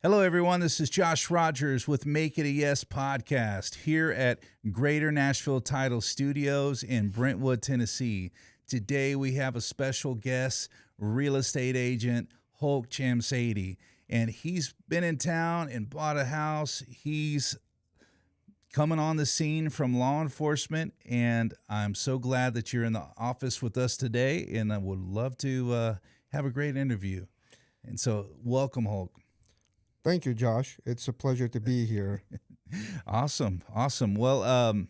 Hello, everyone. This is Josh Rogers with Make It a Yes podcast here at Greater Nashville Title Studios in Brentwood, Tennessee. Today, we have a special guest, real estate agent Hulk Chamsady, and he's been in town and bought a house. He's coming on the scene from law enforcement, and I'm so glad that you're in the office with us today, and I would love to have a great interview. And so, welcome, Hulk. Thank you, Josh. It's a pleasure to be here. Awesome. Well,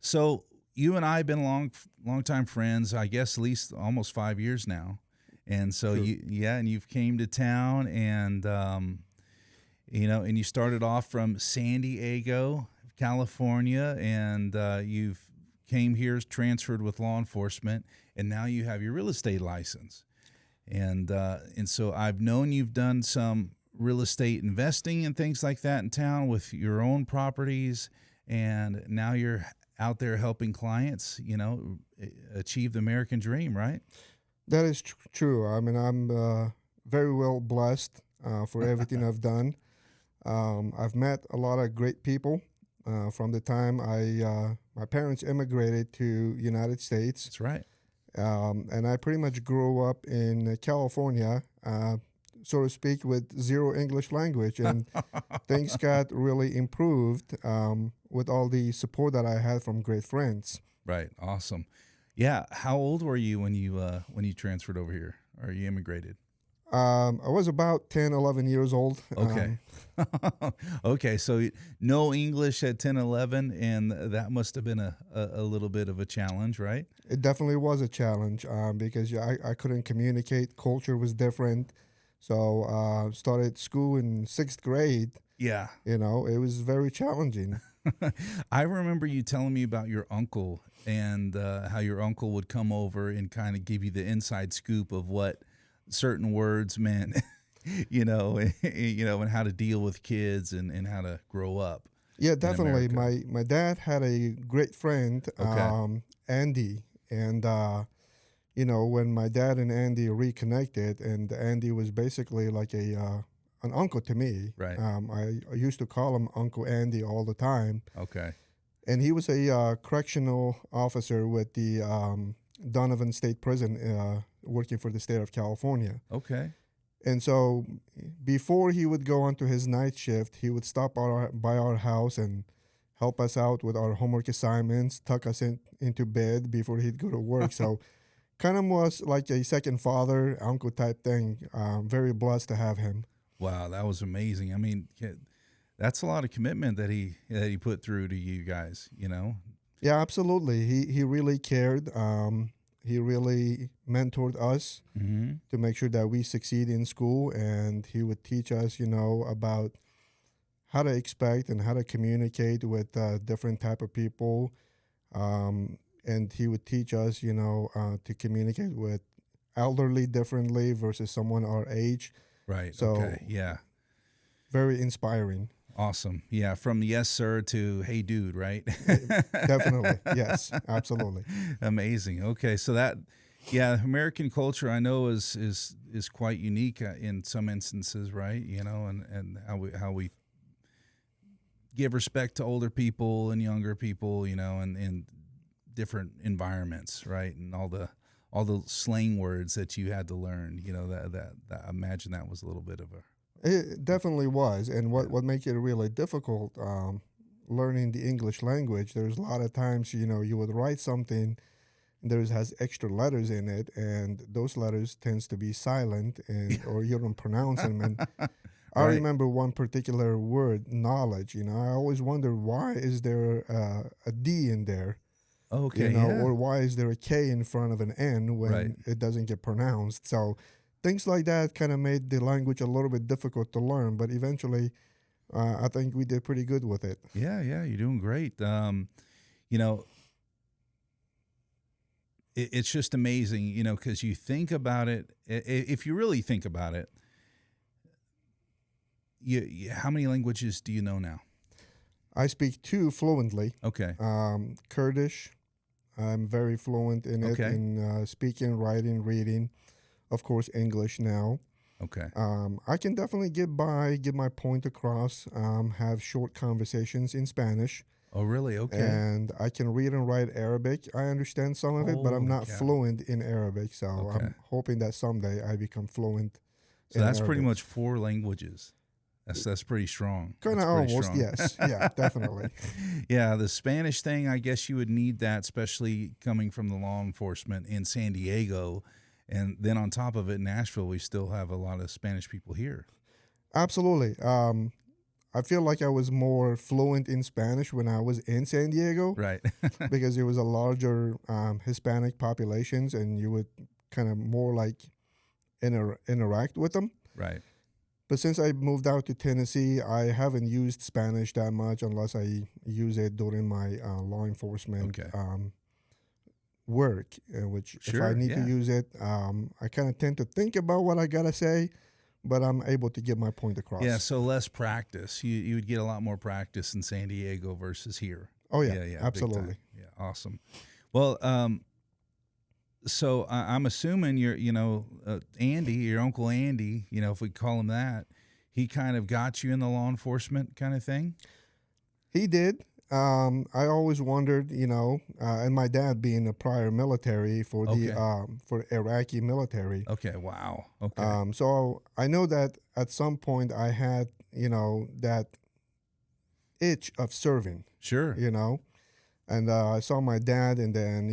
so you and I have been long time friends. I guess at least almost 5 years now. And so True. and you've came to town, and and you started off from San Diego, California, and you've came here, transferred with law enforcement, and now you have your real estate license. And so I've known you've done some real estate investing and things like that in town with your own properties, and now you're out there helping clients, achieve the American dream, right? That is true. I mean, I'm very well blessed for everything I've done. I've met a lot of great people from the time my parents immigrated to United States. That's right. And I pretty much grew up in California, so to speak, with zero English language, and things got really improved with all the support that I had from great friends. Right. Awesome. Yeah. How old were you when you transferred over here, or you immigrated? I was about 10, 11 years old. Okay. Okay. So no English at 10, 11, and that must have been a little bit of a challenge, right? It definitely was a challenge because I couldn't communicate. Culture was different. So started school in 6th grade. Yeah. It was very challenging. I remember you telling me about your uncle and how your uncle would come over and kind of give you the inside scoop of what certain words meant, and how to deal with kids and how to grow up. Yeah, definitely. America. My dad had a great friend, Okay. Andy, and when my dad and Andy reconnected, and Andy was basically like an uncle to me. Right. I used to call him Uncle Andy all the time. Okay. And he was a correctional officer with the Donovan State Prison, working for the state of California. Okay. And so before he would go onto his night shift, he would stop by our house and help us out with our homework assignments, tuck us into bed before he'd go to work. So kind of was like a second father, uncle type thing. Very blessed to have him. Wow, that was amazing. I mean, that's a lot of commitment that he put through to you guys, Yeah, absolutely. He really cared. He really mentored us to make sure that we succeed in school, and he would teach us, about how to expect and how to communicate with different type of people. And he would teach us, to communicate with elderly differently versus someone our age. Right. So, okay. Yeah. very inspiring. Awesome. Yeah. From yes, sir to hey, dude, right? Definitely. Yes, absolutely. Amazing. Okay. So American culture I know is quite unique in some instances, right? And how we give respect to older people and younger people, and in different environments, right? And all the slang words that you had to learn, that I imagine that was a little bit of a. It definitely was. And what made it really difficult learning the English language, there's a lot of times, you would write something, has extra letters in it, and those letters tends to be silent, or you don't pronounce them. And I Right. remember one particular word, knowledge. I always wonder, why is there a D in there? Okay. Yeah. Or why is there a K in front of an N when Right. it doesn't get pronounced? So things like that kind of made the language a little bit difficult to learn, but eventually I think we did pretty good with it. Yeah. You're doing great. It's just amazing, because you think about it. If you really think about it, how many languages do you know now? I speak 2 fluently. Okay. Kurdish, I'm very fluent in it, Okay. in speaking, writing, reading. Of course, English now. Okay. I can definitely get by, get my point across, have short conversations in Spanish, Oh, really? Okay. and I can read and write Arabic. I understand some of it, but I'm Holy not cow. fluent in Arabic. So Okay. I'm hoping that someday I become fluent So in that's pretty Arabic. much 4 languages. That's pretty strong. Kind That's of pretty almost, strong. yes. Yeah, definitely. Yeah, the Spanish thing, I guess you would need that, especially coming from the law enforcement in San Diego. And then on top of it, Nashville, we still have a lot of Spanish people here. Absolutely. I feel like I was more fluent in Spanish when I was in San Diego Right. because it was a larger Hispanic populations, and you would kind of more like interact with them. Right. But since I moved out to Tennessee, I haven't used Spanish that much unless I use it during my law enforcement Okay. work, which if I Sure. need to Yeah. use it, I kind of tend to think about what I gotta say, but I'm able to get my point across. Yeah. So less practice. You would get a lot more practice in San Diego versus here. Oh yeah, Yeah. Big absolutely. time. Yeah. Awesome. Well, so I'm assuming Andy, your Uncle Andy, if we call him that, he kind of got you in the law enforcement kind of thing. He did. I always wondered, and my dad being a prior military for Okay. for Iraqi military. Okay. Wow. Okay. So I know that at some point I had, that itch of serving, Sure. and I saw my dad, and then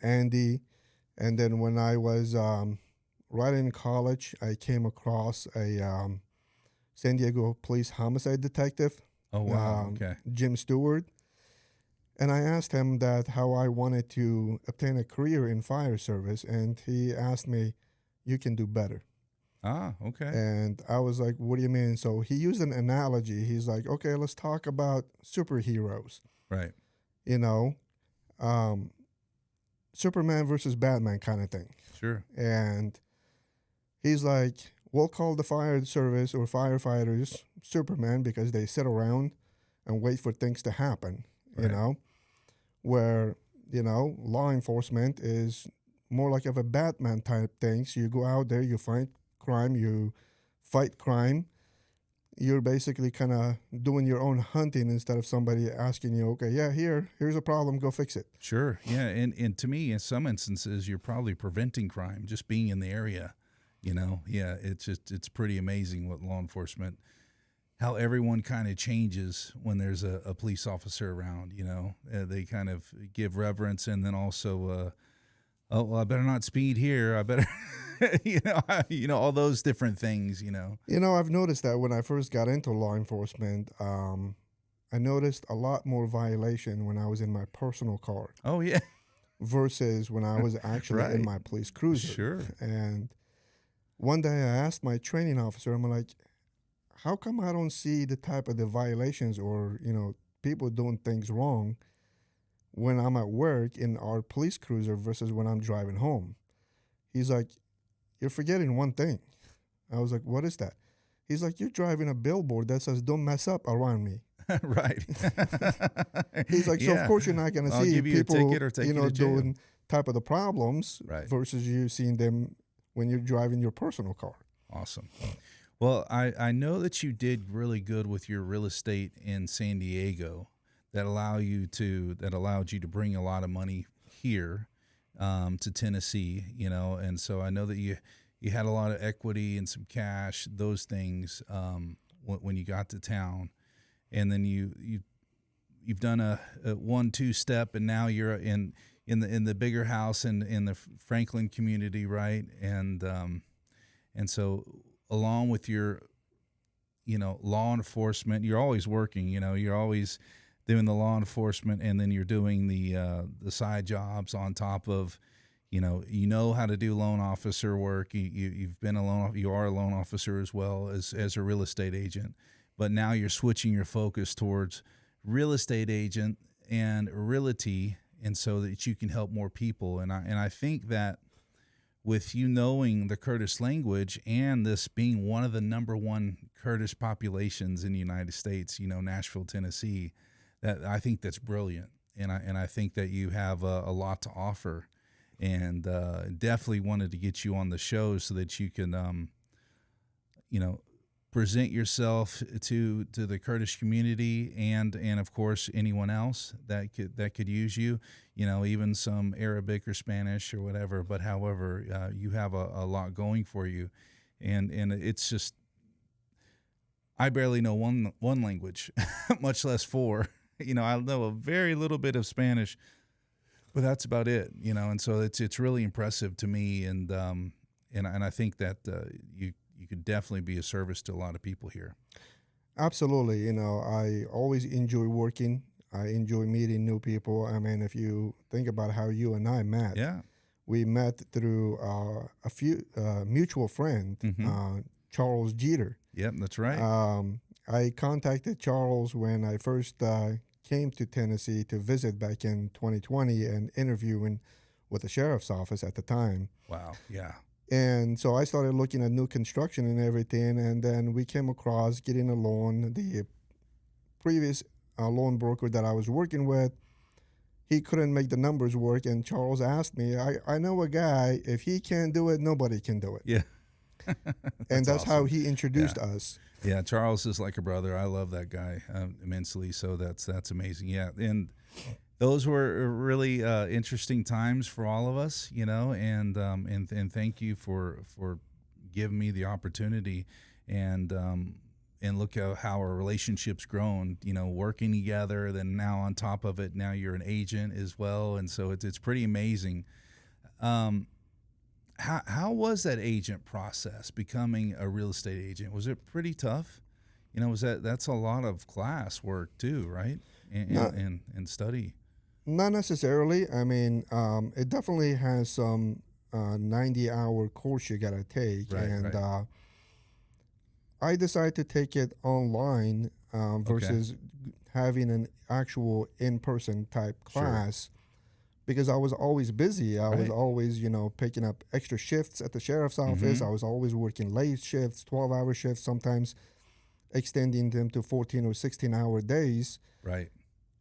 Andy, and then when I was right in college, I came across a San Diego police homicide detective. Oh wow. Okay. Jim Stewart, and I asked him that how I wanted to obtain a career in fire service, and he asked me, "You can do better." Ah. Okay. And I was like, "What do you mean?" So he used an analogy. He's like, "Okay, let's talk about superheroes. Right. You know, um, Superman versus Batman kind of thing." Sure. And he's like, "We'll call the fire service or firefighters Superman because they sit around and wait for things to happen, Right. where, law enforcement is more like of a Batman type thing. So you go out there, you fight crime, you fight crime. You're basically kind of doing your own hunting instead of somebody asking you, okay, yeah, here's a problem, go fix it." Sure. Yeah. And to me, in some instances, you're probably preventing crime just being in the area. Yeah. It's pretty amazing what law enforcement, how everyone kind of changes when there's a police officer around. They kind of give reverence, and then also, oh, well, I better not speed here. I better, all those different things. I've noticed that when I first got into law enforcement, I noticed a lot more violation when I was in my personal car Oh yeah. versus when I was actually in Right. my police cruiser. Sure. And one day I asked my training officer, I'm like, how come I don't see the type of the violations or, people doing things wrong when I'm at work in our police cruiser versus when I'm driving home? He's like, you're forgetting one thing. I was like, what is that? He's like, you're driving a billboard that says, don't mess up around me. Right. He's like, so of Yeah. course you're not going to I'll see give you a people, ticket or take you to jail. doing type of the problems Right. versus you seeing them when you're driving your personal car. Awesome. Well, I know that you did really good with your real estate in San Diego that allowed you to bring a lot of money here to Tennessee, and so I know that you had a lot of equity and some cash, those things when you got to town, and then you've done a 1-2 step, and now you're in the bigger house in the Franklin community, right? And so along with your law enforcement, you're always working, you're always doing the law enforcement, and then you're doing the side jobs on top of, how to do loan officer work. You are a loan officer as well as a real estate agent, but now you're switching your focus towards real estate agent and realty, and so that you can help more people. And I think that with you knowing the Kurdish language and this being one of the number one Kurdish populations in the United States, Nashville, Tennessee, that I think that's brilliant. And I think that you have a lot to offer, and definitely wanted to get you on the show so that you can present yourself to the Kurdish community and of course anyone else that could use you, even some Arabic or Spanish or whatever. But however, you have a lot going for you, and it's just, I barely know one language, much less four. I know a very little bit of Spanish, but that's about it. And so it's really impressive to me, and I think that you could definitely be a service to a lot of people here. Absolutely. I always enjoy working. I enjoy meeting new people. I mean, if you think about how you and I met, Yeah. we met through a few mutual friend, Charles Jeter. Yep, that's right. I contacted Charles when I first came to Tennessee to visit back in 2020 and interviewing with the sheriff's office at the time. Wow. Yeah. And so I started looking at new construction and everything, and then we came across getting a loan. The previous loan broker that I was working with, he couldn't make the numbers work, and Charles asked me, I know a guy, if he can't do it, nobody can do it. Yeah. And that's awesome. how he introduced us. Yeah, Charles is like a brother. I love that guy immensely. So that's amazing. Yeah, and those were really interesting times for all of us, and thank you for giving me the opportunity, and look at how our relationship's grown. Working together. Then now on top of it, now you're an agent as well, and so it's pretty amazing. How was that agent process, becoming a real estate agent? Was it pretty tough? That's a lot of class work too, right? And study. Not necessarily. I mean, it definitely has some 90-hour course you got to take. Right, and right. I decided to take it online versus having an actual in-person type class. Sure. Because I was always busy. I was always, picking up extra shifts at the sheriff's office. I was always working late shifts, 12-hour shifts, sometimes extending them to 14 or 16-hour days. Right.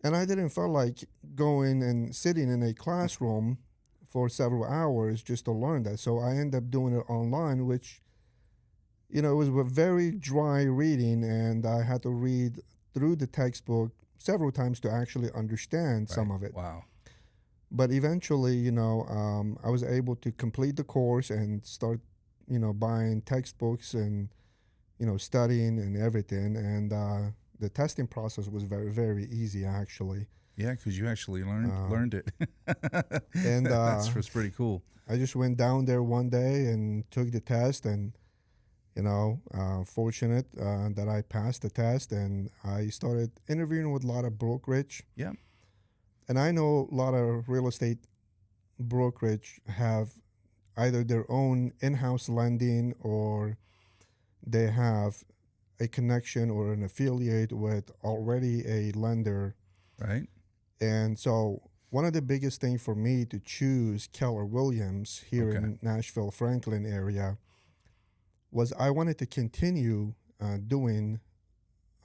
And I didn't feel like going and sitting in a classroom for several hours just to learn that. So I ended up doing it online, which, it was a very dry reading, and I had to read through the textbook several times to actually understand some of it. Wow. But eventually, I was able to complete the course and start, buying textbooks and, studying and everything. And the testing process was very, very easy, actually. Yeah, because you actually learned it. And that's pretty cool. I just went down there one day and took the test, and, fortunate that I passed the test, and I started interviewing with a lot of brokerage. Yeah. And I know a lot of real estate brokerage have either their own in-house lending, or they have a connection or an affiliate with already a lender. Right. And so one of the biggest things for me to choose Keller Williams here in Nashville, Franklin area was I wanted to continue doing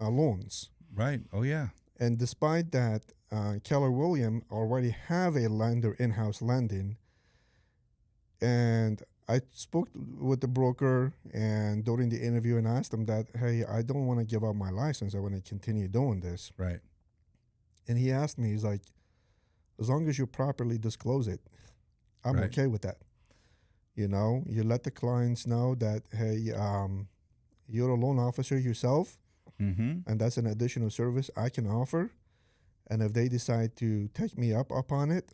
loans. Right. Oh, yeah. And despite that, Keller Williams already have a lender, in-house lending. And I spoke with the broker and during the interview and asked him that, hey, I don't want to give up my license. I want to continue doing this. Right. And he asked me, he's like, as long as you properly disclose it, I'm okay with that. You let the clients know that, hey, you're a loan officer yourself, and that's an additional service I can offer. And if they decide to take me up on it,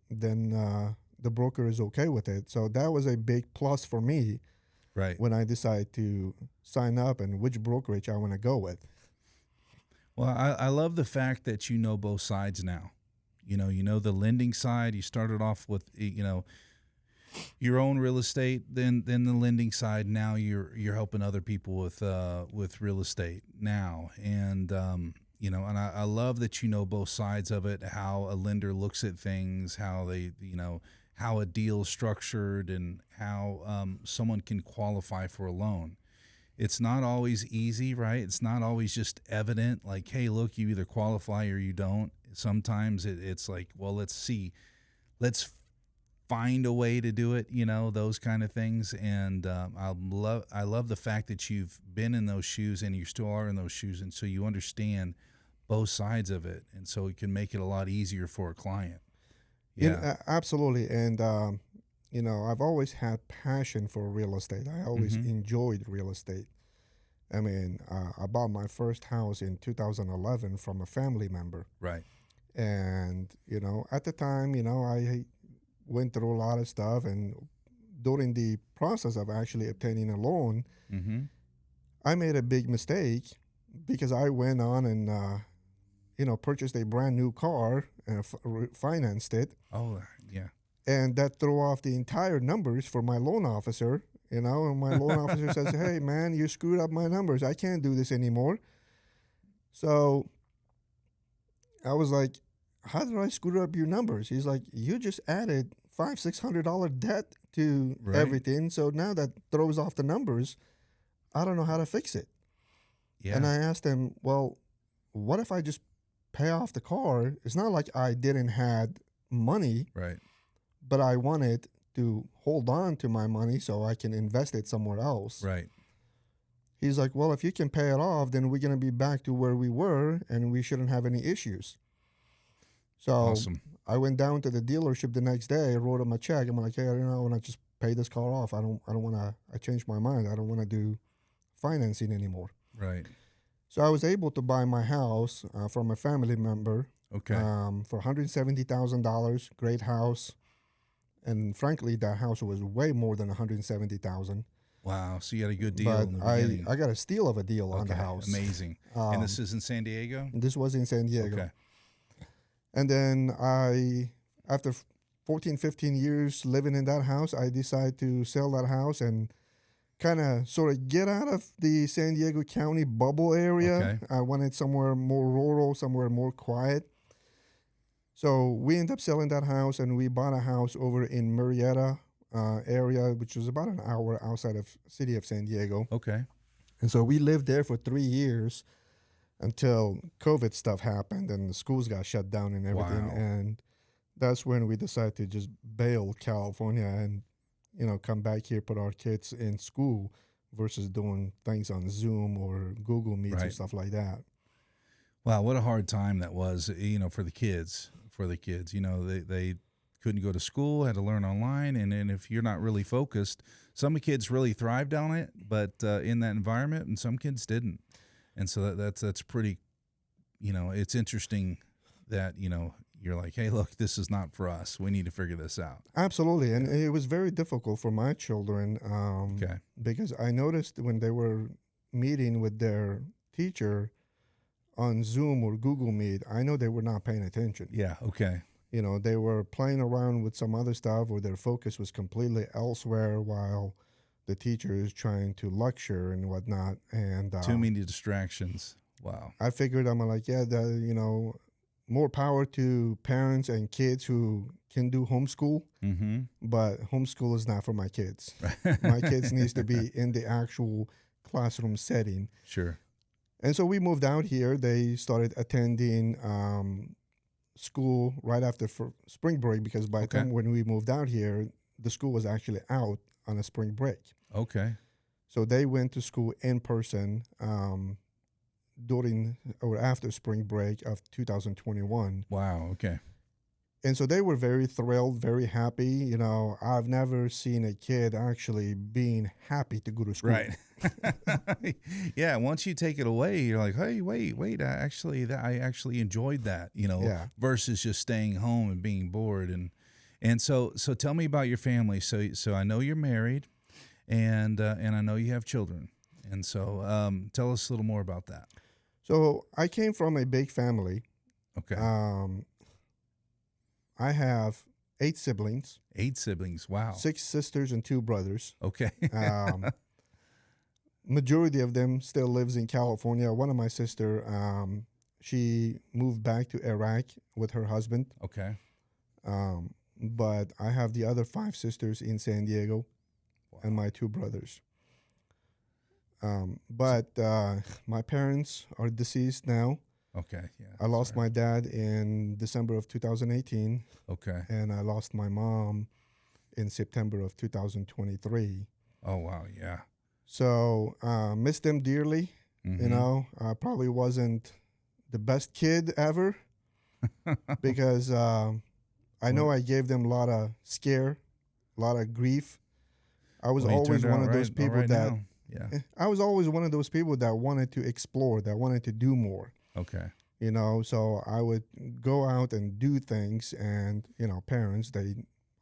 then the broker is okay with it. So that was a big plus for me when I decide to sign up and which brokerage I want to go with. Well, I love the fact that you know both sides now. You know the lending side. You started off with, your own real estate, then the lending side. Now you're helping other people with real estate now, and and I love that you know both sides of it. How a lender looks at things, how they how a deal's structured, and how someone can qualify for a loan. It's not always easy, right? It's not always just evident, like, hey, look, you either qualify or you don't. Sometimes it's like, well, let's see. Let's find a way to do it, those kind of things. And I love the fact that you've been in those shoes and you still are in those shoes. And so you understand both sides of it. And so it can make it a lot easier for a client. Yeah. Absolutely. And, I've always had passion for real estate. I always enjoyed real estate. I mean, I bought my first house in 2011 from a family member. Right. And, at the time, I went through a lot of stuff. And during the process of actually obtaining a loan, I made a big mistake because I went on and, purchased a brand new car and financed it. Oh, yeah. And that threw off the entire numbers for my loan officer, and my loan officer says, "Hey, man, you screwed up my numbers. I can't do this anymore." So I was like, "How did I screw up your numbers?" He's like, "You just added $500-600 debt to everything. So now that throws off the numbers. I don't know how to fix it." Yeah. And I asked him, "Well, what if I just pay off the car? It's not like I didn't had money, Right. but I wanted to hold on to my money so I can invest it somewhere else." Right. He's like, "Well, if you can pay it off, then we're going to be back to where we were and we shouldn't have any issues." So Awesome. I went down to the dealership the next day, wrote him a check. I'm like, "Hey, I want to just pay this car off. I changed my mind. I don't want to do financing anymore." Right. So I was able to buy my house from a family member Okay. for $170,000. Great house. And frankly, that house was way more than $170,000. Wow. So you had a good deal But in the I beginning. got a steal of a deal on the Okay, house. Amazing. And this is in San Diego? This was in San Diego. Okay. And then after 14, 15 years living in that house, I decided to sell that house and kind of sort of get out of the San Diego County bubble area. Okay. I wanted somewhere more rural, somewhere more quiet. So we ended up selling that house, and we bought a house over in Murrieta area, which was about an hour outside of city of San Diego. Okay. And so we lived there for 3 years until COVID stuff happened and the schools got shut down and everything. Wow. And that's when we decided to just bail California and, come back here, put our kids in school versus doing things on Zoom or Google Meets or Right. stuff like that. Wow, what a hard time that was, for the kids. They couldn't go to school, had to learn online, and if you're not really focused, some kids really thrived on it, but in that environment, and some kids didn't. And so that's pretty, it's interesting that, you're like, hey, look, this is not for us. We need to figure this out. Absolutely. And it was very difficult for my children Okay. because I noticed when they were meeting with their teacher on Zoom or Google Meet, I know they were not paying attention. Yeah. Okay. They were playing around with some other stuff or their focus was completely elsewhere while the teacher is trying to lecture and whatnot. And Too many distractions. Wow. I figured I'm like, more power to parents and kids who can do homeschool, Mm-hmm. but homeschool is not for my kids. My kids needs to be in the actual classroom setting. Sure. And so we moved out here. They started attending school right after spring break because by the Okay. time when we moved out here, the school was actually out on a spring break. Okay. So they went to school in person during or after spring break of 2021. Wow. Okay. And so they were very thrilled, very happy. I've never seen a kid actually being happy to go to school. Right. Yeah. Once you take it away, you're like, hey, wait. I actually enjoyed that, Yeah. versus just staying home and being bored. And so tell me about your family. So I know you're married and I know you have children. And so tell us a little more about that. So I came from a big family. Okay. I have 8 siblings, 8 siblings. Wow. 6 sisters and 2 brothers. Okay. Majority of them still lives in California. One of my sister, she moved back to Iraq with her husband. Okay. But I have the other 5 sisters in San Diego and my 2 brothers. But my parents are deceased now. Okay. Yeah. I lost sorry. my dad in December of 2018, Okay. and I lost my mom in September of 2023. Oh, wow. Yeah. So miss them dearly. You know, I probably wasn't the best kid ever because I know I gave them a lot of scare, a lot of grief. I was Well, you always turned one out of those all people right that now. Yeah. I was always one of those people that wanted to explore, that wanted to do more. Okay. You know, so I would go out and do things, and you know, parents, they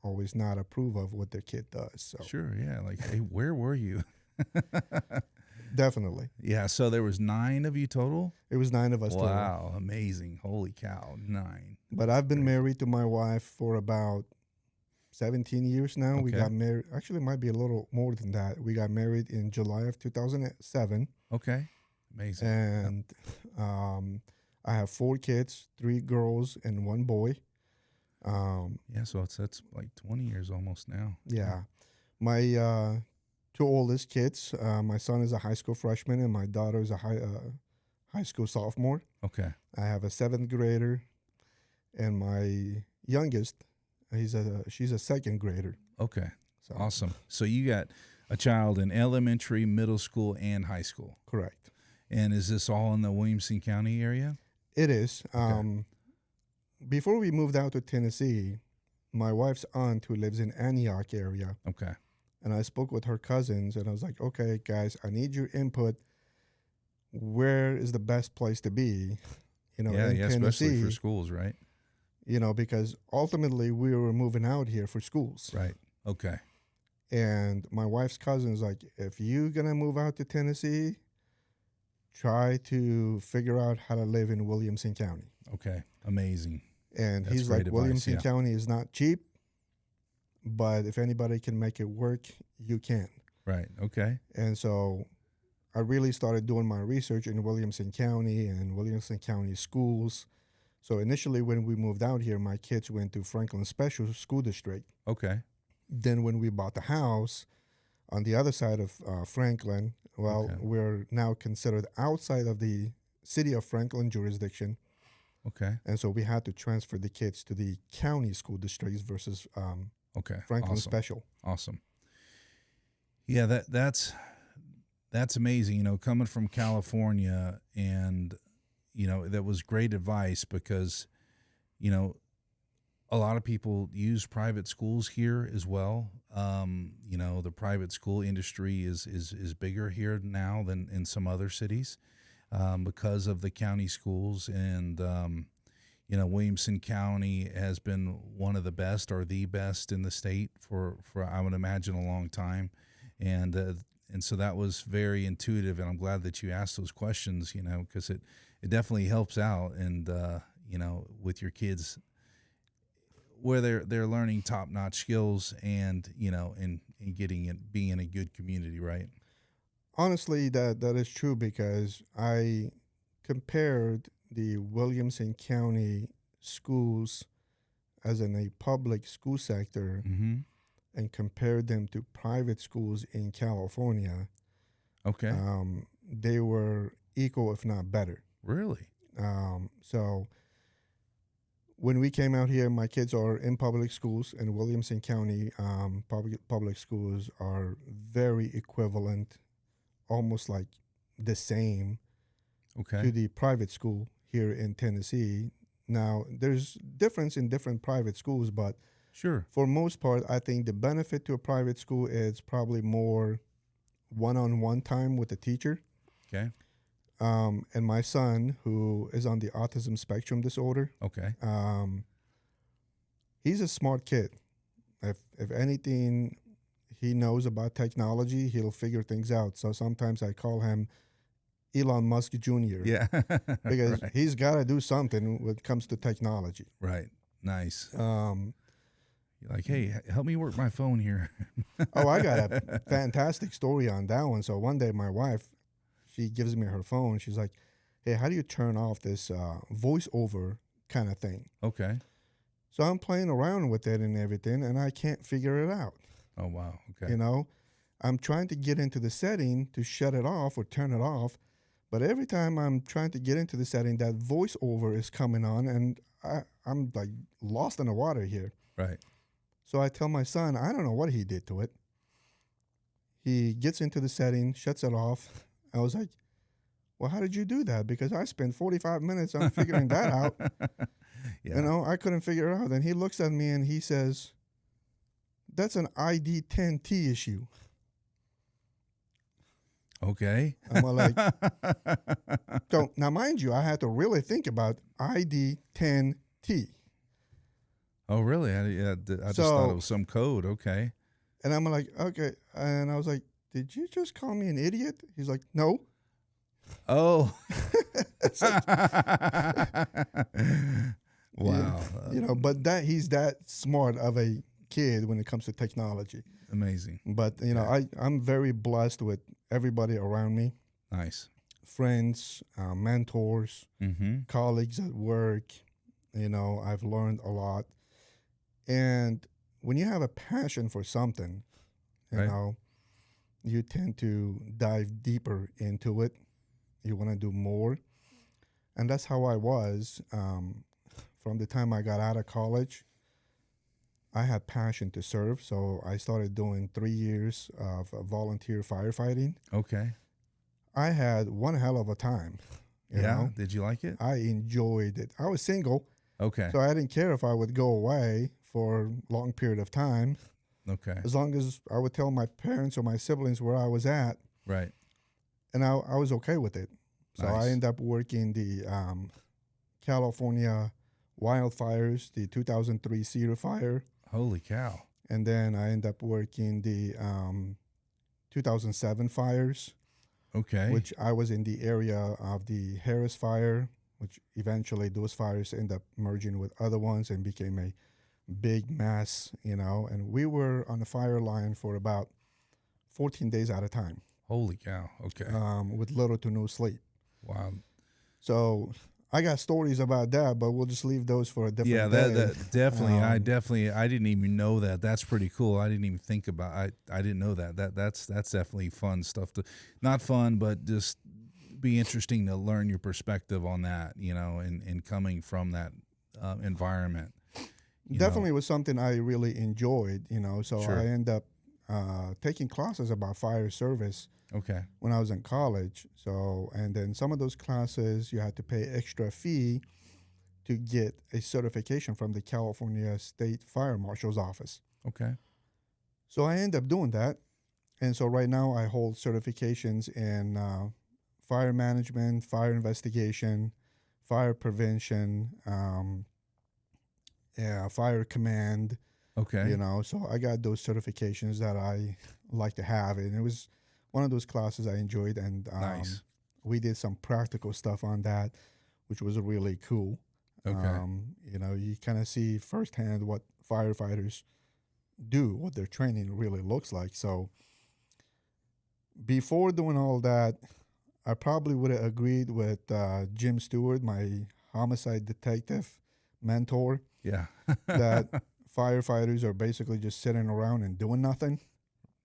always not approve of what their kid does. So Sure. Yeah. Like, hey, where were you? definitely, Yeah. So there was 9 of you total. it was 9 of us total. Wow. Amazing. Holy cow. 9. But I've been Crazy. married to my wife for about 17 years now. We Okay. got married, actually, it might be a little more than that. We got married in July of 2007. Okay. Amazing. And I have 4 kids, 3 girls and 1 boy. Yeah. So that's like 20 years almost now. Yeah. My 2 oldest kids, my son is a high school freshman and my daughter is a high school sophomore. Okay. I have a 7th grader, and my youngest, she's a 2nd grader. Okay. So Awesome. So you got a child in elementary, middle school, and high school. correct. And is this all in the Williamson County area? It is. Before we moved out to Tennessee, my wife's aunt, who lives in Antioch area, Okay. and I spoke with her cousins, and I was like, okay, guys, I need your input. Where is the best place to be? You know, Yeah. in Yeah. Tennessee, Especially for schools, right? you know, because ultimately we were moving out here for schools. Right. Okay. And my wife's cousin is like, if you're going to move out to Tennessee, try to figure out how to live in Williamson County. Okay. Amazing. And That's he's great like, advice, Williamson yeah. County is not cheap, but if anybody can make it work, you can. Right. Okay. And so I really started doing my research in Williamson County and Williamson County schools. So initially, when we moved out here, my kids went to Franklin Special School District. Okay. Then when we bought the house on the other side of Franklin, well, Okay. we're now considered outside of the city of Franklin jurisdiction. Okay. And so we had to transfer the kids to the county school districts versus Okay. Franklin Awesome. Special. Awesome. Yeah, that's amazing. You know, coming from California, and you know, that was great advice because, you know, a lot of people use private schools here as well. You know, the private school industry is bigger here now than in some other cities because of the county schools. And, you know, Williamson County has been one of the best or the best in the state for I would imagine, a long time. And so that was very intuitive. And I'm glad that you asked those questions, you know, because it definitely helps out. And, you know, with your kids, where they're learning top-notch skills and, you know, and getting it, being in a good community, right? Honestly, that is true because I compared the Williamson County schools as in a public school sector Mm-hmm. and compared them to private schools in California. Okay. They were equal, if not better. Really? So when we came out here, my kids are in public schools in Williamson County. Public schools are very equivalent, almost like the same Okay. to the private school here in Tennessee. Now, there's difference in different private schools, but Sure. for most part, I think the benefit to a private school is probably more one-on-one time with the teacher. Okay. And my son, who is on the autism spectrum disorder, Okay. he's a smart kid. If anything he knows about technology, he'll figure things out. So sometimes I call him Elon Musk Jr. Yeah. because right. he's got to do something when it comes to technology. Right. Nice. Um, You're like, hey, help me work my phone here. oh, I got a fantastic story on that one. So one day my wife, she gives me her phone. She's like, hey, how do you turn off this voiceover kind of thing? Okay. So I'm playing around with it and everything, and I can't figure it out. Oh, wow. Okay. You know, I'm trying to get into the setting to shut it off or turn it off. But every time I'm trying to get into the setting, that voiceover is coming on, and I'm like lost in the water here. Right. So I tell my son, I don't know what he did to it. He gets into the setting, shuts it off. I was like, well, how did you do that? Because I spent 45 minutes on figuring that out. Yeah. You know, I couldn't figure it out. And he looks at me and he says, that's an ID10T issue. Okay. I'm like, so now mind you, I had to really think about ID10T. Oh, really? I just thought it was some code. Okay. And I'm like, okay. And I was like, did you just call me an idiot? He's like, no. Oh. Wow. You know, but that he's that smart of a kid when it comes to technology. Amazing. But, you know, I'm very blessed with everybody around me. Nice. Friends, mentors, Mm-hmm. colleagues at work. You know, I've learned a lot. And when you have a passion for something, you Right. know, you tend to dive deeper into it. You want to do more. And that's how I was from the time I got out of college. I had passion to serve, so I started doing 3 years of volunteer firefighting. Okay. I had one hell of a time. You Yeah. know, Did you like it? I enjoyed it. I was single, Okay. so I didn't care if I would go away for a long period of time, Okay. as long as I would tell my parents or my siblings where I was at, Right. and I was okay with it. So Nice. I ended up working the California wildfires, the 2003 Cedar Fire, Holy cow. and then I ended up working the 2007 fires, Okay. which I was in the area of the Harris Fire, which eventually those fires ended up merging with other ones and became a big mess, you know. And we were on the fire line for about 14 days at a time Holy cow. Okay. with little to no sleep. Wow. So I got stories about that, but we'll just leave those for a different Yeah, day. that definitely. I didn't even know that. That's pretty cool. I didn't even think about. I didn't know that. That's definitely fun stuff to, not fun, but just be interesting to learn your perspective on that. You know, and coming from that environment. Definitely was something I really enjoyed, you know. So Sure. I ended up taking classes about fire service Okay. when I was in college. So, and then some of those classes you had to pay extra fee to get a certification from the California State Fire Marshal's office. Okay. So I ended up doing that. And so right now I hold certifications in fire management, fire investigation, fire prevention, fire command, Okay. you know. So I got those certifications that I like to have. And it was one of those classes I enjoyed. And Nice. we did some practical stuff on that, which was really cool. Okay. You know, you kind of see firsthand what firefighters do, what their training really looks like. So before doing all that, I probably would have agreed with Jim Stewart, my homicide detective mentor, Yeah. that firefighters are basically just sitting around and doing nothing.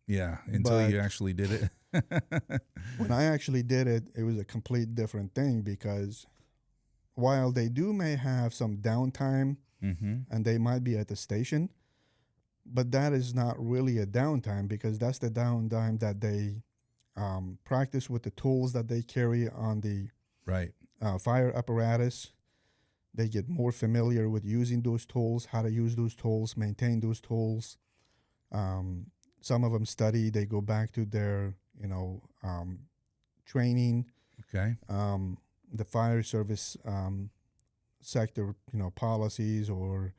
Yeah. Until But you actually did it. when I actually did it, it was a complete different thing, because while they may have some downtime Mm-hmm. and they might be at the station, but that is not really a downtime, because that's the downtime that they practice with the tools that they carry on the Right. fire apparatus. They get more familiar with using those tools, how to use those tools, maintain those tools. Some of them study, they go back to their, training, Okay. the fire service sector, policies, or,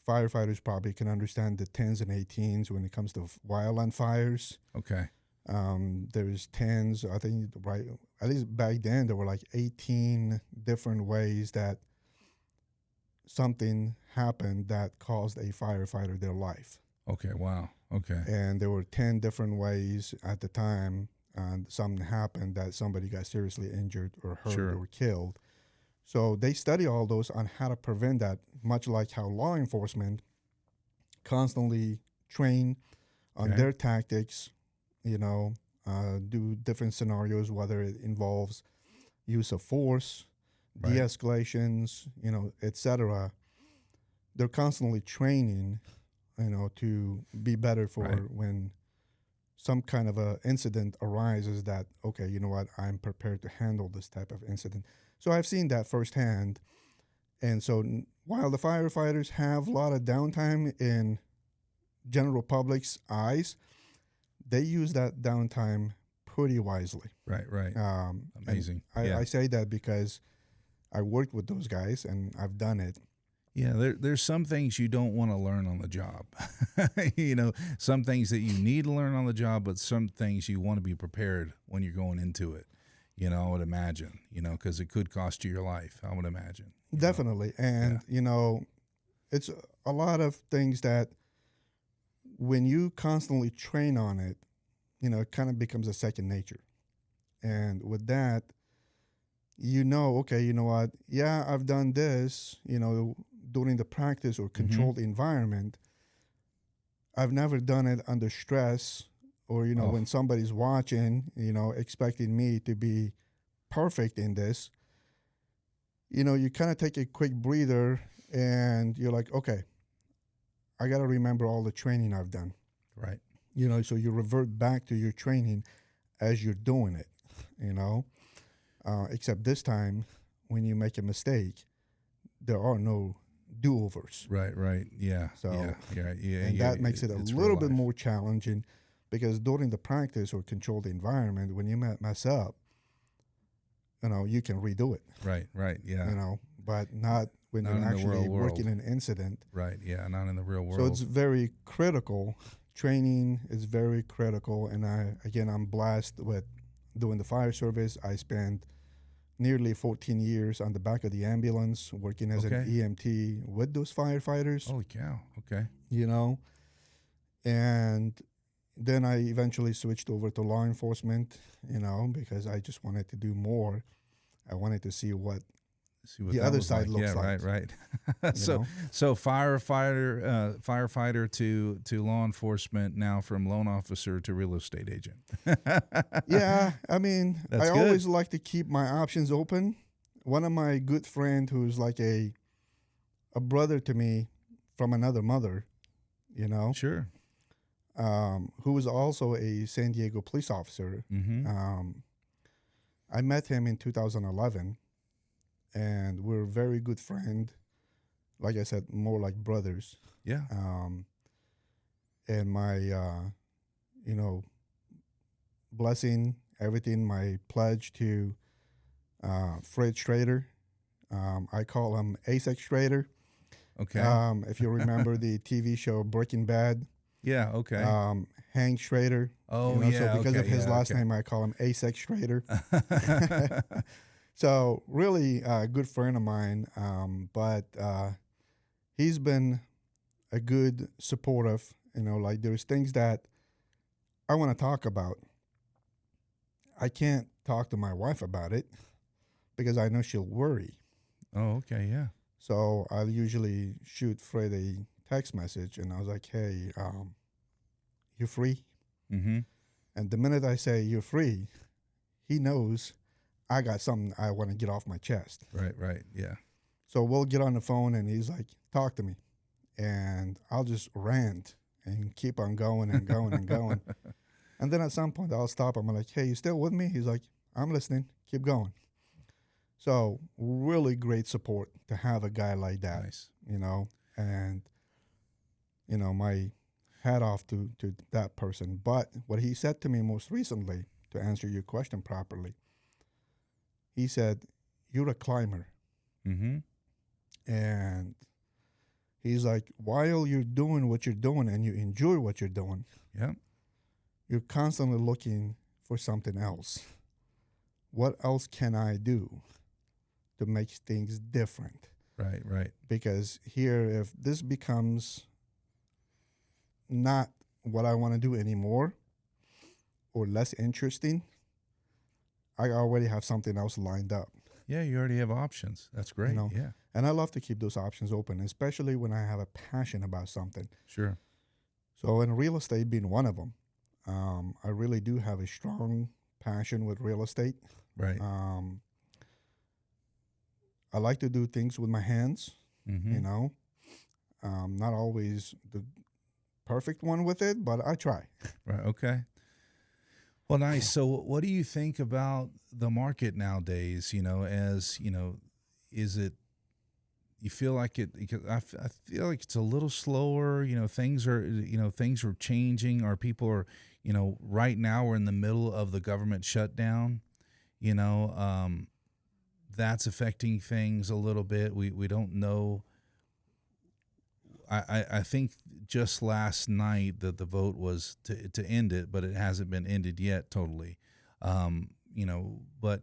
firefighters probably can understand the 10s and 18s when it comes to wildland fires. Okay. There's 10s, I think, right, at least back then, there were like 18 different ways that something happened that caused a firefighter their life. Okay. Wow. Okay. And there were 10 different ways at the time, and something happened that somebody got seriously injured or hurt Sure. or killed. So they study all those on how to prevent that, much like how law enforcement constantly train on Okay. their tactics, do different scenarios, whether it involves use of force, Right. de-escalations, etc. they're constantly training, to be better for Right. when some kind of a incident arises that, okay, you know what, I'm prepared to handle this type of incident. So I've seen that firsthand. And so while the firefighters have a lot of downtime in general public's eyes, they use that downtime pretty wisely. Right. Right. And Amazing. I say that because I worked with those guys and I've done it. Yeah, there's some things you don't want to learn on the job. Some things that you need to learn on the job, but some things you want to be prepared when you're going into it. I would imagine, because it could cost you your life, I would imagine. Definitely. And, it's a lot of things that when you constantly train on it, it kind of becomes a second nature. And with that, okay, you know what? Yeah, I've done this, during the practice or controlled environment. I've never done it under stress or, when somebody's watching, expecting me to be perfect in this. You kind of take a quick breather and you're like, okay, I got to remember all the training I've done. Right. So you revert back to your training as you're doing it, except this time when you make a mistake, there are no do-overs. Right. Yeah. So, yeah. And that makes it a it's little real bit life. more challenging because during the practice or controlled environment, when you mess up, you can redo it. Right. Yeah. But not when Not you're in the actually real world. working an incident. Right. Yeah. Not in the real world. So it's very critical. Training is very critical. And I'm blessed with doing the fire service. I spent nearly 14 years on the back of the ambulance working as an EMT with those firefighters. Holy cow. Okay. And then I eventually switched over to law enforcement, because I just wanted to do more. I wanted to see what the that other was side like. looks Yeah, like. right. you know? So firefighter to law enforcement, now from loan officer to real estate agent. Yeah, I mean, That's I good. always like to keep my options open. One of my good friend who's like a brother to me from another mother, Sure. who was also a San Diego police officer. Mm-hmm. I met him in 2011, and we're a very good friend. Like I said, more like brothers. Yeah. And my, blessing, everything, my pledge to Fred Schrader. I call him Asex Schrader. Okay. If you remember the TV show Breaking Bad. Yeah. Okay. Hank Schrader. Oh, So yeah. because of his last okay. name, I call him Asex Schrader. So really a good friend of mine, but he's been a good supportive. Like there's things that I want to talk about. I can't talk to my wife about it because I know she'll worry. Oh, okay. Yeah. So I'll usually shoot Fred a text message, and I was like, "Hey, you free?" Mm-hmm. And the minute I say you're free, he knows I got something I want to get off my chest. Right. Yeah. So we'll get on the phone and he's like, talk to me. And I'll just rant and keep on going and going and going. And then at some point I'll stop. I'm like, hey, you still with me? He's like, I'm listening. Keep going. So really great support to have a guy like that, Nice. And, my hat off to that person. But what he said to me most recently, to answer your question properly, he said, you're a climber. Mm-hmm. And he's like, while you're doing what you're doing and you enjoy what you're doing, Yeah. you're constantly looking for something else. What else can I do to make things different? Right. Because here, if this becomes not what I want to do anymore or less interesting, I already have something else lined up. Yeah, you already have options. That's great. Yeah. And I love to keep those options open, especially when I have a passion about something. Sure. So in real estate being one of them, I really do have a strong passion with real estate. Right. I like to do things with my hands, Mm-hmm. Not always the perfect one with it, but I try. Right. Okay. Well, nice. So, what do you think about the market nowadays? As is it? You feel like it? Because I feel like it's a little slower. Things are changing. Or people are, right now we're in the middle of the government shutdown. You know, that's affecting things a little bit. We don't know. I think just last night that the vote was to end it, but it hasn't been ended yet totally. But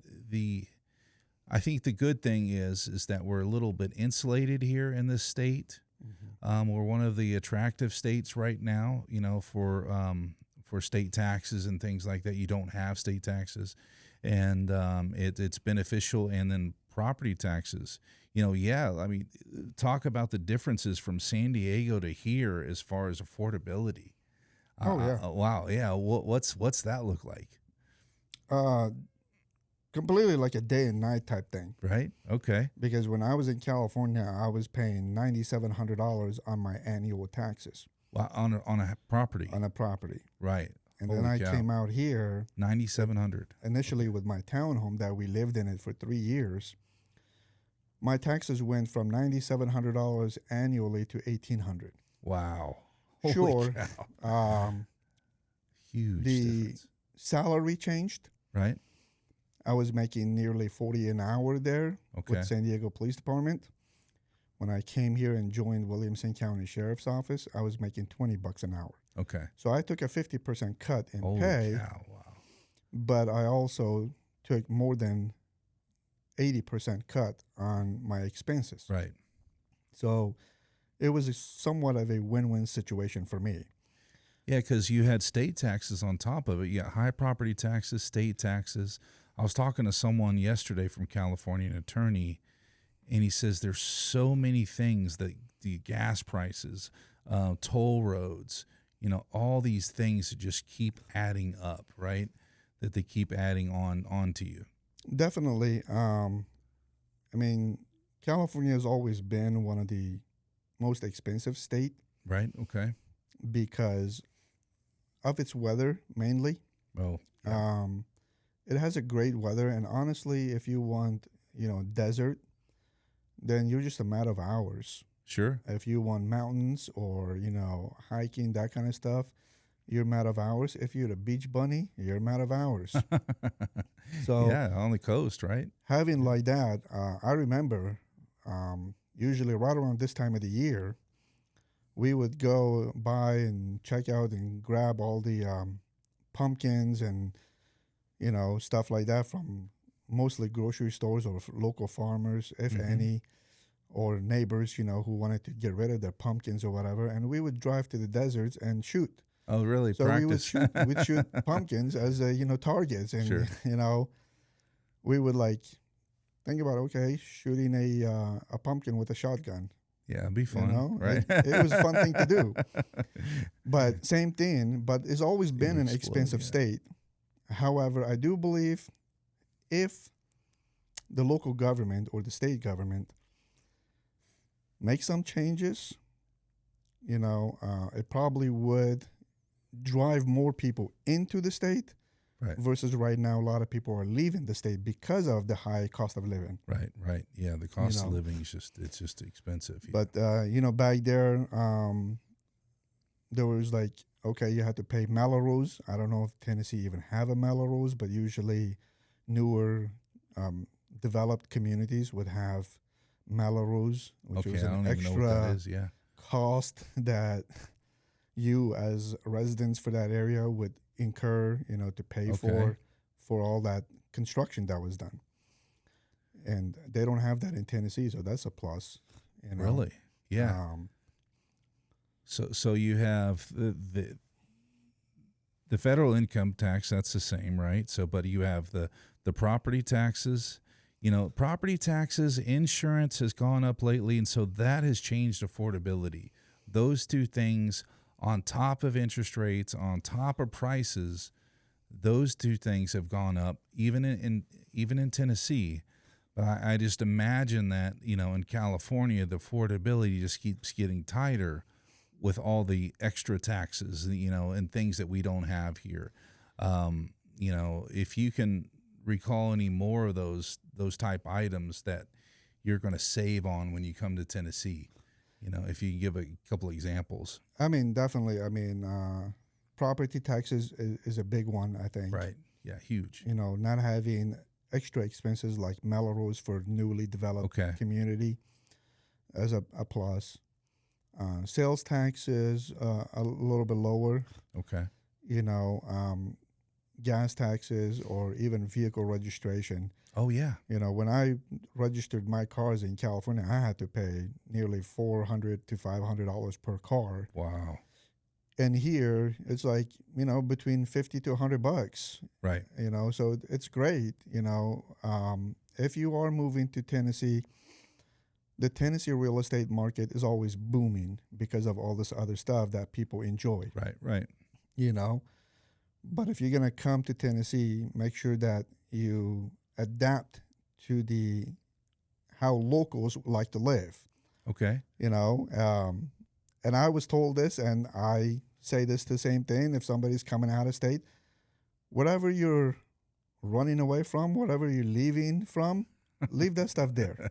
I think the good thing is that we're a little bit insulated here in this state. We're one of the attractive states right now, for state taxes and things like that. You don't have state taxes, and it's beneficial. And then property taxes. I mean, talk about the differences from San Diego to here as far as affordability. Oh yeah. Wow. Yeah. What's that look like? Completely like a day and night type thing. Right. Okay. Because when I was in California, I was paying $9,700 on my annual taxes. Wow. On a property. On a property. Right. And Holy then I cow. came out here $9,700 initially with my townhome that we lived in it for 3 years. My taxes went from $9,700 annually to $1,800. Wow. Holy Sure. cow. Huge The difference. salary changed. Right. I was making nearly $40 an hour there Okay. with San Diego Police Department. When I came here and joined Williamson County Sheriff's Office, I was making $20 an hour. Okay. So I took a 50% cut in Holy pay, cow. Wow. but I also took more than 80% cut on my expenses. Right. So it was somewhat of a win-win situation for me. Yeah, because you had state taxes on top of it. You got high property taxes, state taxes. I was talking to someone yesterday from California, an attorney, and he says there's so many things that the gas prices, toll roads, all these things that just keep adding up, right? That they keep adding on to you. Definitely. I mean, California has always been one of the most expensive state Right. Okay. because of its weather mainly. Oh, yeah. It has a great weather, and honestly, if you want, desert, then you're just a matter of hours. Sure. If you want mountains or, hiking, that kind of stuff, you're a matter of hours. If you're a beach bunny, you're a matter of hours. So yeah, on the coast, right? having like that, I remember usually right around this time of the year, we would go by and check out and grab all the pumpkins and, stuff like that from mostly grocery stores or local farmers, if any, or neighbors, who wanted to get rid of their pumpkins or whatever. And we would drive to the deserts and shoot. Oh, really? So Practice. we'd shoot pumpkins as targets, and Sure. we would think about shooting a pumpkin with a shotgun. Yeah, it'd be fun, right? It was a fun thing to do. But same thing. But it's always been an explode, expensive yeah. state. However, I do believe if the local government or the state government make some changes, it probably would drive more people into the state. Right. Versus right now, a lot of people are leaving the state because of the high cost of living. Right. Yeah, the cost of living is just expensive. Yeah. But back there, there was you had to pay Melrose. I don't know if Tennessee even have a Melrose, but usually newer developed communities would have Melrose, which okay, was I an don't even know what that extra is. Yeah. cost that you as residents for that area would incur, to pay Okay. for all that construction that was done. And they don't have that in Tennessee, so that's a plus. Really? Yeah. So you have the federal income tax. That's the same, right? So, but you have the property taxes. Property taxes, insurance has gone up lately, and so that has changed affordability. Those two things, on top of interest rates, on top of prices, those two things have gone up. Even in Tennessee, But I just imagine that, in California, the affordability just keeps getting tighter with all the extra taxes, and things that we don't have here. If you can recall any more of those type items that you're going to save on when you come to Tennessee, if you can give a couple examples. I mean, definitely. I mean, property taxes is a big one, I think. Right. Yeah, huge. Not having extra expenses like Melrose for newly developed community as a plus. Sales tax is a little bit lower. Okay. Gas taxes or even vehicle registration. Oh, yeah. When I registered my cars in California, I had to pay nearly $400 to $500 per car. Wow. And here it's like, between 50 to $100. Right. So it's great. If you are moving to Tennessee, the Tennessee real estate market is always booming because of all this other stuff that people enjoy. Right. But if you're going to come to Tennessee, make sure that you adapt to how locals like to live. Okay. And I was told this, and I say this the same thing. If somebody's coming out of state, whatever you're running away from, whatever you're leaving from, leave that stuff there.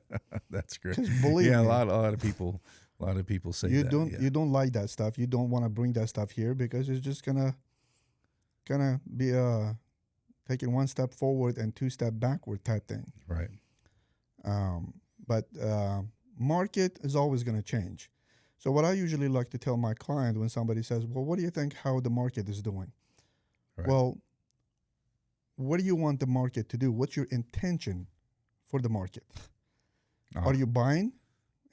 That's great. Because believe me, a lot of people say you that. You don't like that stuff. You don't want to bring that stuff here because it's just gonna be taking one step forward and two step backward type thing. Right. But market is always going to change. So what I usually like to tell my client when somebody says, well, what do you think how the market is doing? Right. Well, what do you want the market to do? What's your intention for the market? Are you buying?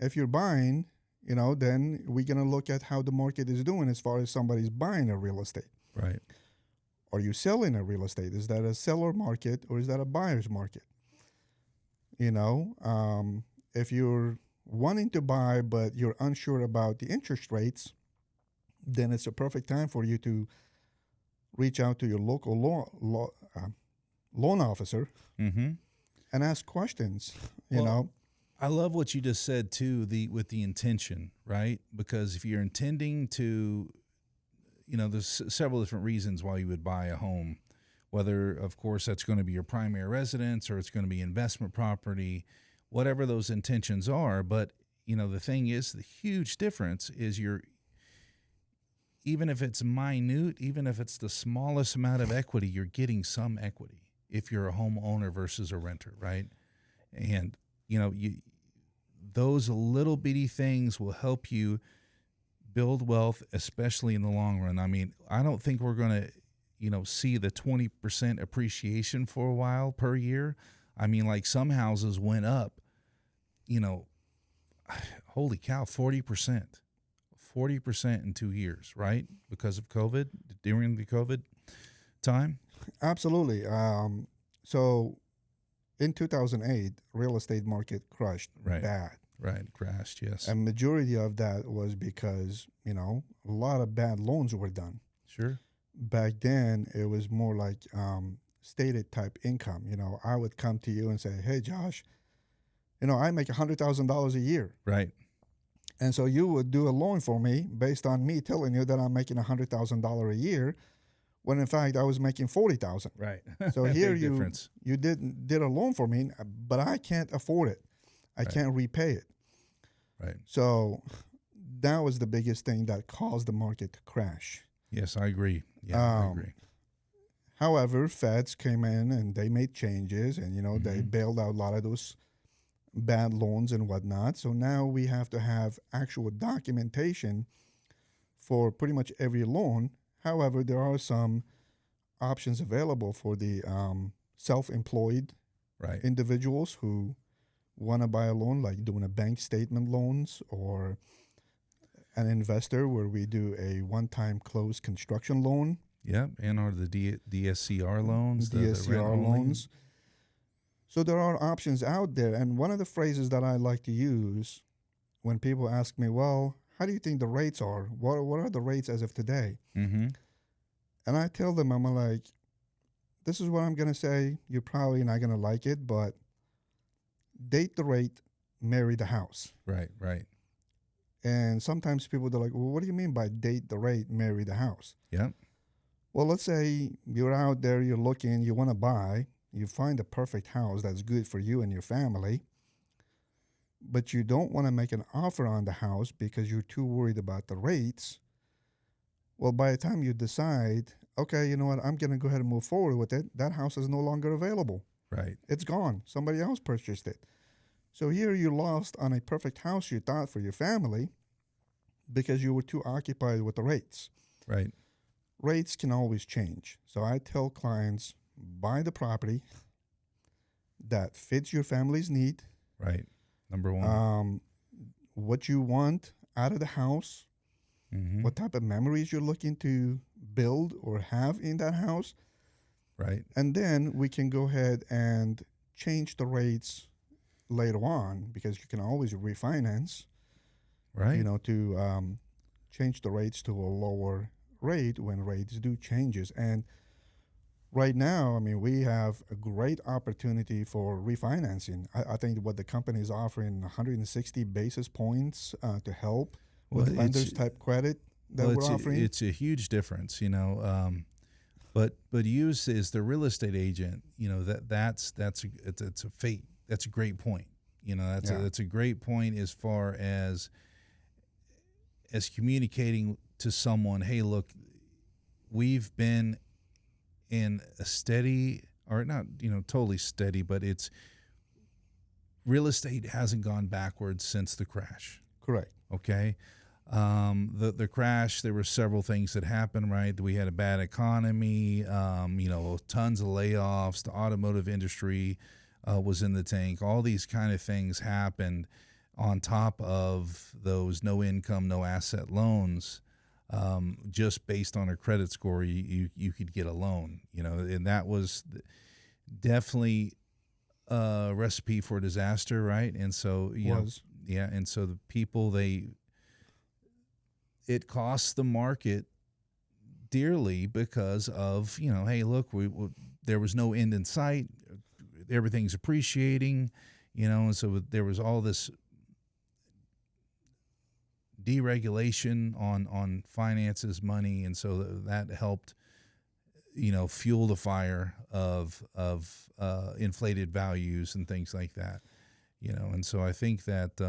If you're buying, then we're going to look at how the market is doing as far as somebody's buying a real estate. Right. Are you selling a real estate? Is that a seller market or is that a buyer's market? If you're wanting to buy but you're unsure about the interest rates, then it's a perfect time for you to reach out to your local loan officer and ask questions. I love what you just said too. With the intention, right? Because if you're intending to, there's several different reasons why you would buy a home. Whether, of course, that's going to be your primary residence or it's going to be investment property, whatever those intentions are. But, the thing is, the huge difference is even if it's minute, even if it's the smallest amount of equity, you're getting some equity if you're a homeowner versus a renter, right? And, those little bitty things will help you build wealth, especially in the long run. I mean, I don't think we're going to, see the 20% appreciation for a while per year. I mean, like some houses went up, holy cow, 40% in 2 years, right? Because of COVID, during the COVID time. Absolutely. So in 2008, real estate market crashed bad. Right, crashed, yes. And majority of that was because, a lot of bad loans were done. Sure. Back then, it was more like stated type income. I would come to you and say, hey, Josh, I make $100,000 a year. Right. And so you would do a loan for me based on me telling you that I'm making $100,000 a year, when in fact I was making $40,000. Right. So here you did a loan for me, but I can't afford it. I can't repay it. Right. So that was the biggest thing that caused the market to crash. Yes, I agree. Yeah, I agree. However, feds came in and they made changes, and they bailed out a lot of those bad loans and whatnot. So now we have to have actual documentation for pretty much every loan. However, there are some options available for the self-employed individuals who want to buy a loan, like doing a bank statement loans, or an investor where we do a one-time closed construction loan. Yep, and or the DSCR loans. DSCR loans. So there are options out there. And one of the phrases that I like to use when people ask me, well, how do you think the rates are? What are the rates as of today? Mm-hmm. And I tell them, I'm like, this is what I'm going to say. You're probably not going to like it, but date the rate, marry the house. Right. Right. And sometimes people, they're like, well, what do you mean by date the rate, marry the house? Yeah. Well, let's say you're out there, you're looking, you want to buy, you find the perfect house that's good for you and your family, but you don't want to make an offer on the house because you're too worried about the rates. Well, by the time you decide, okay, you know what, I'm going to go ahead and move forward with it, that house is no longer available. Right. It's gone. Somebody else purchased it. So here you lost on a perfect house you thought for your family because you were too occupied with the rates. Right. Rates can always change. So I tell clients, buy the property that fits your family's need, Right. Number one. what you want out of the house, Mm-hmm. what type of memories you're looking to build or have in that house. Right. And then we can go ahead and change the rates later on because you can always refinance, Right. you know, to change the rates to a lower rate when rates do changes. And right now, I mean, we have a great opportunity for refinancing. I think what the company is offering 160 basis points to help with lenders type credit that we're offering. It's a huge difference, you know. But you as the real estate agent, you know, it's a fate. That's a great point. You know, that's a great point as far as communicating to someone, hey, look, we've been in a steady, or not, you know, totally steady, but it's real estate hasn't gone backwards since the crash. Correct. Okay. The crash, there were several things that happened, right? We had a bad economy, you know, tons of layoffs. The automotive industry was in the tank. All these kind of things happened on top of those no income, no asset loans. Just based on a credit score, you could get a loan, you know, and that was definitely a recipe for disaster, right? And so, and so the people, it costs the market dearly because of, you know, hey, look, there was no end in sight. Everything's appreciating, you know, and so there was all this deregulation on finances, money, and so that helped, you know, fuel the fire of inflated values and things like that, you know. And so I think that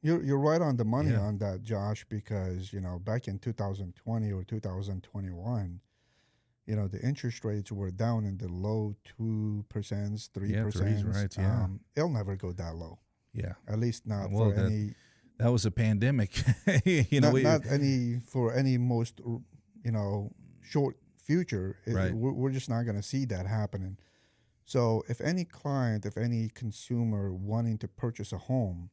You're right on the money on that, Josh, because, you know, back in 2020 or 2021, you know, the interest rates were down in the low 2%, 3%. Right, yeah. It'll never go that low. Yeah. At least not Well, for any. That was a pandemic. You know, not any for any most, you know, short future. Right. We're just not going to see that happening. So if any client, if any consumer wanting to purchase a home,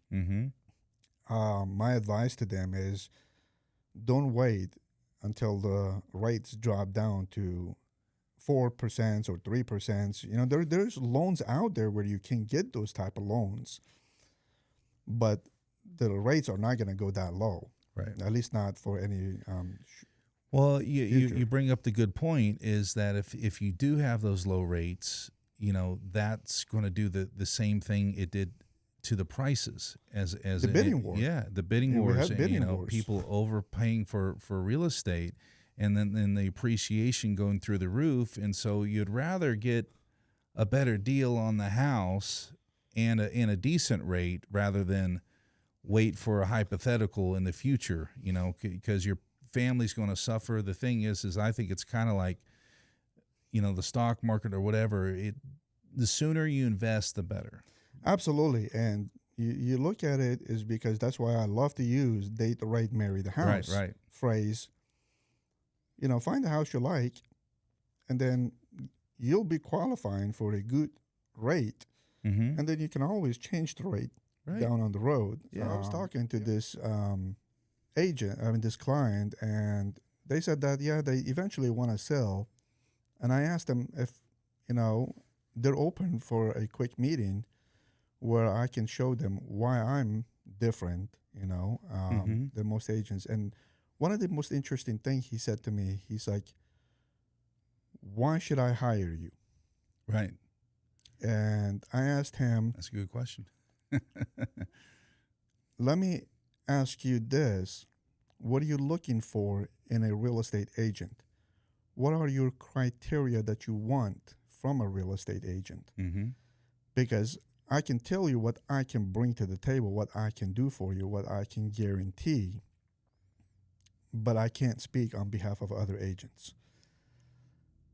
my advice to them is don't wait until the rates drop down to 4% or 3%. You know, there's loans out there where you can get those type of loans, but the rates are not going to go that low, right? At least not for any. Well, you bring up the good point is that if you do have those low rates, you know, that's going to do the same thing it did to the prices as the bidding war. Yeah, the bidding wars. We have bidding you know, wars. People overpaying for real estate, and then the appreciation going through the roof. And so you'd rather get a better deal on the house and a decent rate rather than wait for a hypothetical in the future. You know, because your family's going to suffer. The thing is I think it's kind of like, you know, the stock market or whatever. The sooner you invest, the better. Absolutely. And you look at it is because that's why I love to use date the rate, marry the house right. phrase. You know, find a house you like, and then you'll be qualifying for a good rate. And then you can always change the rate down on the road. Yeah. I was talking to this this client, and they said that, they eventually want to sell. And I asked them if, you know, they're open for a quick meeting where I can show them why I'm different, you know, than most agents. And one of the most interesting things he said to me, he's like, why should I hire you? Right. And I asked him, That's a good question. let me ask you this. What are you looking for in a real estate agent? What are your criteria that you want from a real estate agent? Mm-hmm. Because I can tell you what I can bring to the table, what I can do for you, what I can guarantee, but I can't speak on behalf of other agents.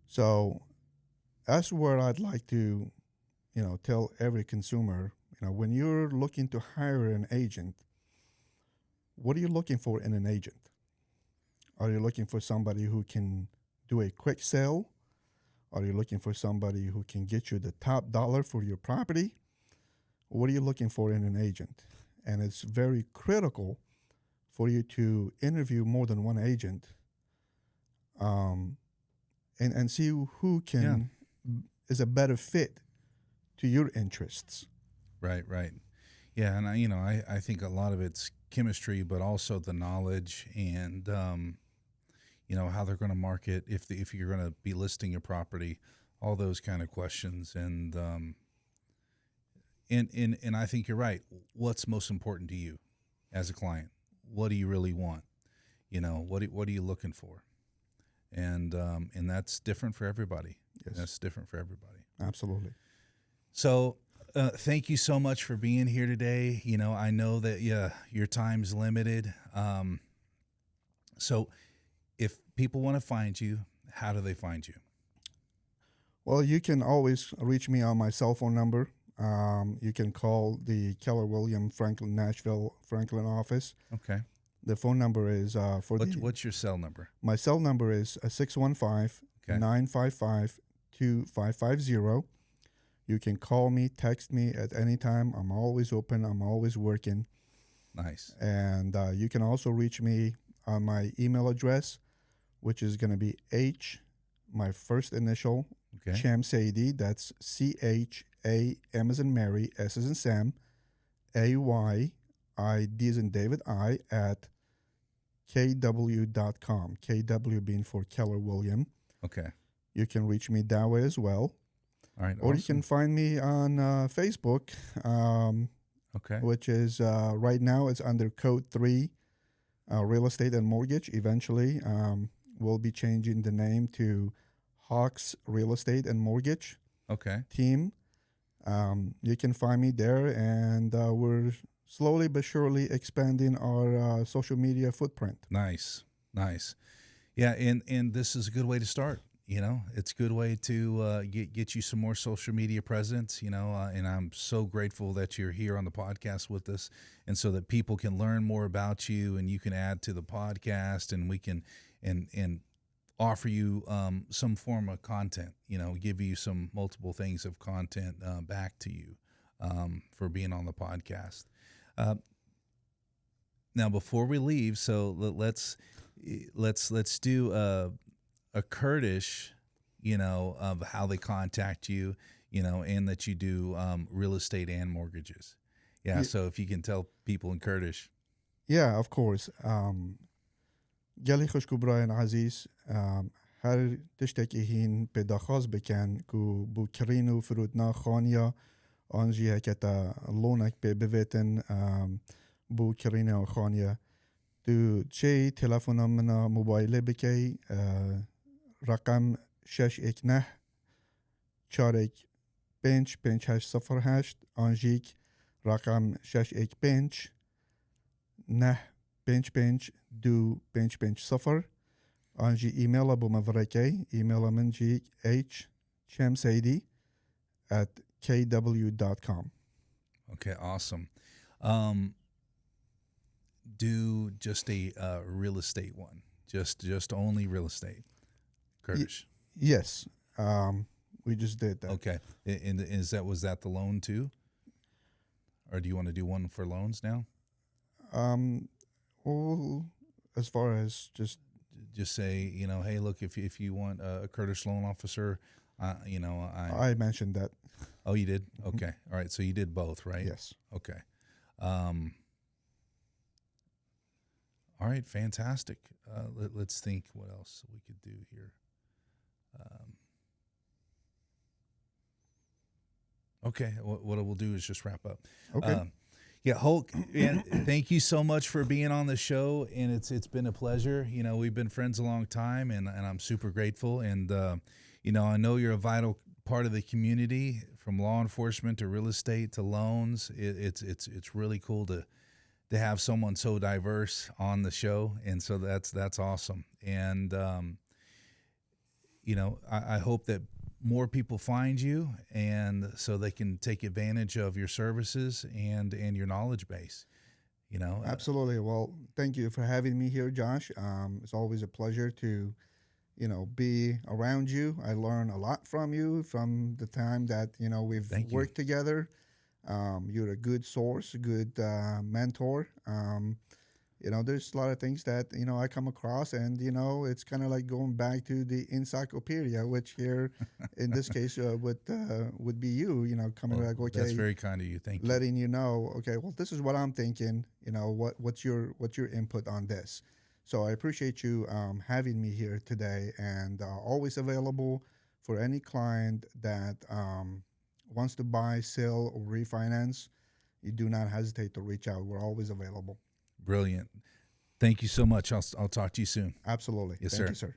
So that's where I'd like to, tell every consumer, when you're looking to hire an agent, what are you looking for in an agent? Are you looking for somebody who can do a quick sale? Are you looking for somebody who can get you the top dollar for your property? What are you looking for in an agent? And it's very critical for you to interview more than one agent, and see who can is a better fit to your interests. Right. Yeah, and I think a lot of it's chemistry, but also the knowledge and how they're going to market if you're going to be listing your property, all those kind of questions, and I think you're right. What's most important to you as a client? What do you really want? What are you looking for? And that's different for everybody. Yes. That's different for everybody. Absolutely. So thank you so much for being here today. I know that your time's limited. So if people want to find you, how do they find you? Well, you can always reach me on my cell phone number. You can call the Keller Williams Franklin Nashville Franklin office. Okay. The phone number is what's your cell number? My cell number is 615-955-2550. You can call me, text me at any time. I'm always open. I'm always working. Nice. And you can also reach me on my email address, which is going to be my first initial, Okay. Chamsaidi. That's CHAM as in Mary, S as in Sam, AYID as in David, I at KW.com. KW being for Keller Williams. Okay. You can reach me that way as well. All right. Or awesome. you can find me on Facebook, Okay. which is right now it's under Code 3, Real Estate and Mortgage. Eventually, we'll be changing the name to Hawks Real Estate and Mortgage Okay. Team. You can find me there, and we're slowly but surely expanding our social media footprint. Nice. Yeah, and this is a good way to start. It's a good way to get you some more social media presence. And I'm so grateful that you're here on the podcast with us, and so that people can learn more about you, and you can add to the podcast, and we can and offer you some form of content. Give you some multiple things of content back to you for being on the podcast. Now, before we leave, so let's do a Kurdish, of how they contact you, and that you do real estate and mortgages. Yeah. So if you can tell people in Kurdish. Yeah, of course. گلی خوشکو براین عزیز هر تشتکی هین بداخاز بکن کو بو کرینو فرودنا خانیا آنجی هکتا لونک ببیتن بو کرینو خانیا تو چه تلفن منا موبایل بکی رقم 619 چارک 5508 آنجیک رقم 615 نه 55 دو 550 آنجی ایمیل ابو مفرکی ایمیل من جی hchamsaidi at kw.com. Okay, awesome. Do just a real estate one, just only real estate, Kurdish. Yes, we just did that. Okay, and was that the loan too, or do you want to do one for loans now? Well, as far as just say, hey, look, if you want a Kurdish loan officer, I mentioned that. Oh, you did? Okay. All right. So you did both, right? Yes. Okay. All right. Fantastic. Let's think what else we could do here. Okay. What we'll do is just wrap up. Okay. Yeah, Hulk, and thank you so much for being on the show, and it's been a pleasure. You know, we've been friends a long time, and I'm super grateful. And you know, I know you're a vital part of the community, from law enforcement to real estate to loans. It's really cool to have someone so diverse on the show, and so that's awesome. And you know, I hope that more people find you, and so they can take advantage of your services and your knowledge base. You know, Absolutely. Well, thank you for having me here, Josh. It's always a pleasure to, be around you. I learn a lot from you from the time that, we've thank you. worked together. You're a good source, a good mentor. There's a lot of things that, I come across, and, it's kind of like going back to the encyclopedia, which here in this case would be you, coming Well, back, okay, that's very kind of you. Thank you. letting you know, okay, well, this is what I'm thinking, what's your input on this. So I appreciate you having me here today, and always available for any client that wants to buy, sell, or refinance. You do not hesitate to reach out. We're always available. Brilliant. Thank you so much. I'll talk to you soon. Absolutely. Yes, Thank sir. you, sir.